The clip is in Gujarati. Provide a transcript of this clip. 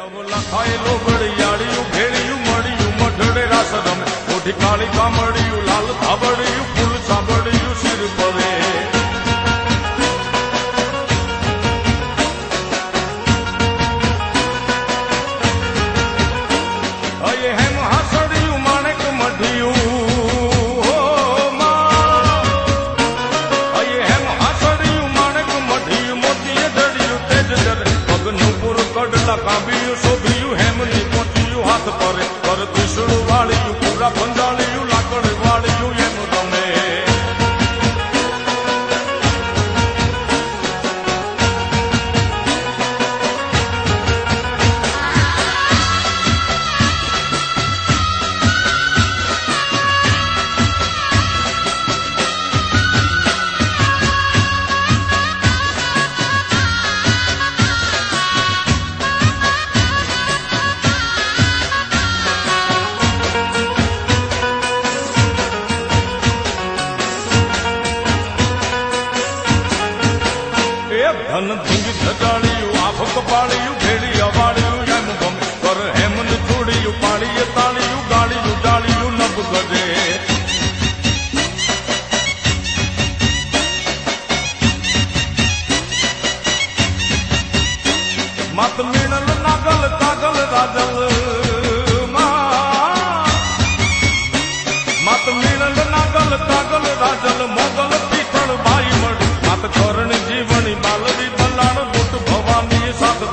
લખાયેલો ઘડિયાળિયું ભેળિયું મળ્યું મઢડે રાસ રમે મોટી કાળી કામડિયું લાલ ધાબડિયું ફૂલ સાંભળિયું શિર પરે અયે હેમ હાસડિયું માણેક મઢિયું અયે હેમ હાસડિયું માણેક મઢિયું મોતીએ જડિયું તેજ જરે પગનું પૂર કડલા કાંબિયું શોભિયું હેમની પોચિયું હાથ પરે પર ત્રિશુળ વાળિયું પૂરા પંજાળિયું લાકડ વાળિયું એમ રમે ધન ધીંગ ધજાળિયું આફ કપાળિયું ભેળી અવાળિયું એમ ગમે કર હેમન છોડિયું પાળીએ તાળિયું ગાળિયું જાળિયું નભ ગજે મત મીણલ નાગલ કાગલ રાજલ મત મીણલ નાગલ કાગલ રાજલ મોગલ પીઠળ ભાઈ મળી મત કરણ જીવણી બાલવી બલાણ બુટ ભવાની સાથ